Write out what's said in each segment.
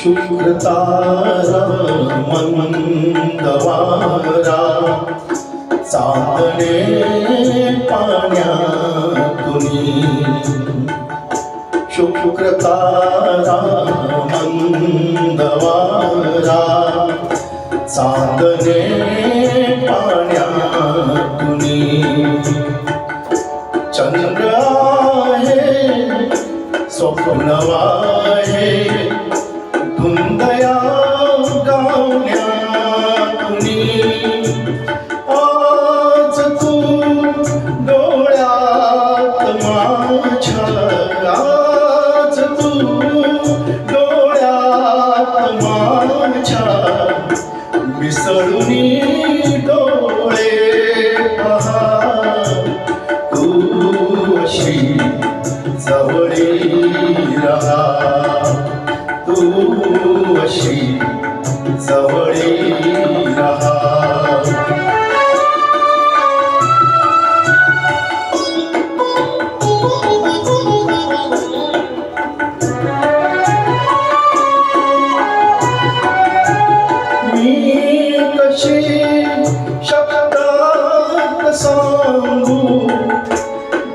शुक्रतारा मंदवारा चांदणे पाण्यातुनी शुक्रतारा मंदवारा चांदणे पाण्यातुनी चंद्र आहे स्वप्नवाहे धुंदया गावण्यातुनी आज तू डोळ्यात माझ्या आज तू डोळ्यात माझ्या विसरुनी डोळे पहा तू अशी जवळी रहा तू अशी जवळी रहा मी कशी शब्दात सांगू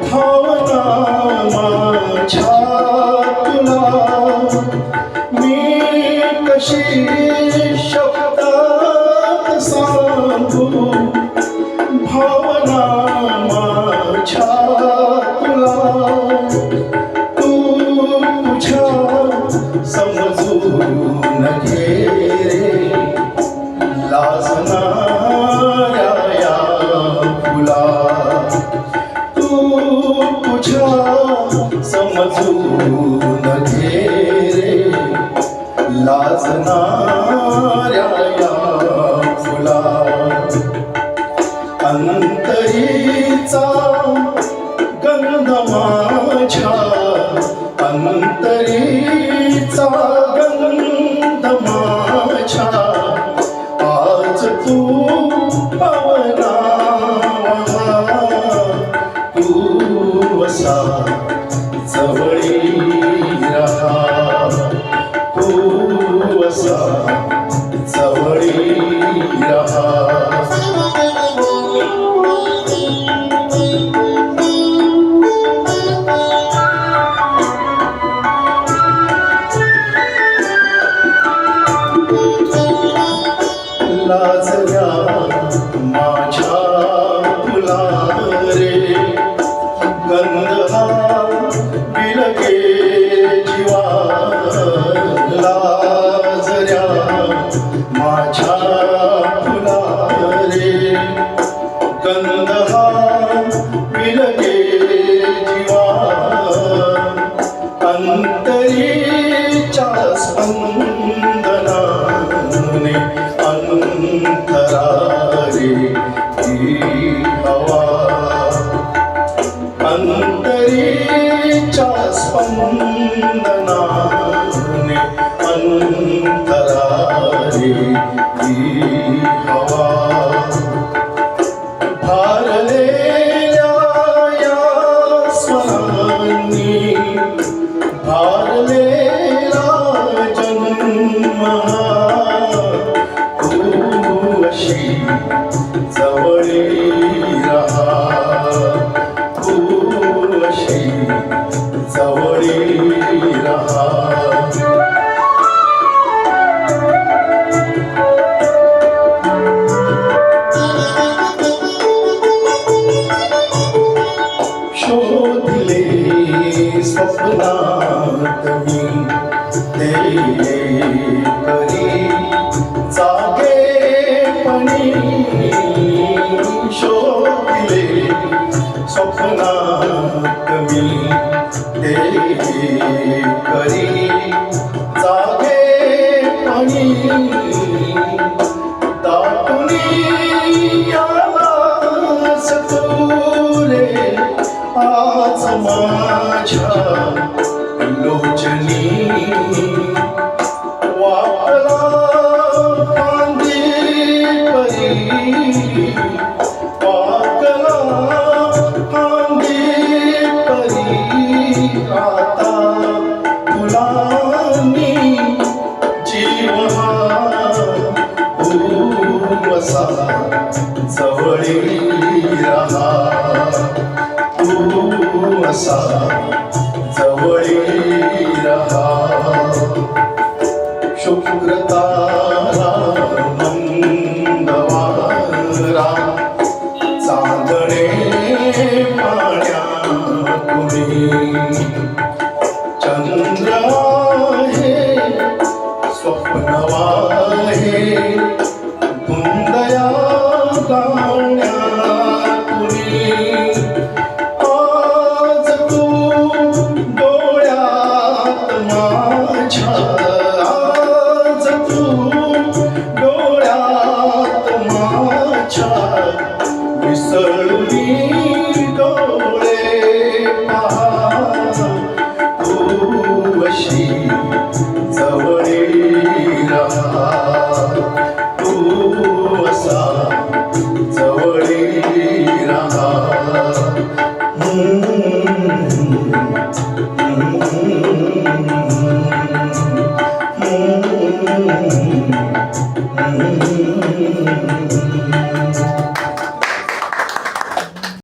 भावना माझ्या तुला मी कशी शब्दात सांगू भावना माझ्या तुला तू तुझ्या समजून घे लाजणाऱ्या या फुला तू तुझ्या समजून घे लाजणाऱ्या या फुला अंतरीचा गंध माझ्या अंतरीचा गंध माझ्या आज तू पवना तू असा जवळी रहा तू असा जवळी रहा लाजल्या माझ्या फुला रे गंध हा बिलके जीवा लाजल्या माझ्या फुला रे गंध हा बिलके जीवा अंतरीच्या स्पंदनाने अंतरारे ही हवा अंतरीच्या स्पंदनाने अंतरारे ही हवा भारलेल्या या स्वरांनी भारलेला जन्म जवळी रहा तू अशी जवळी रहा शोधले स्वप्नात मी ते करी जागेपणी शोधले स्वप्नात मी ते करी जागेपणी दाटुनी आलास तू रे आज माझ्या लोचनी वाकला फांदी परी वाकला फांदी परी आता फुलांनी स्वप्न वाहे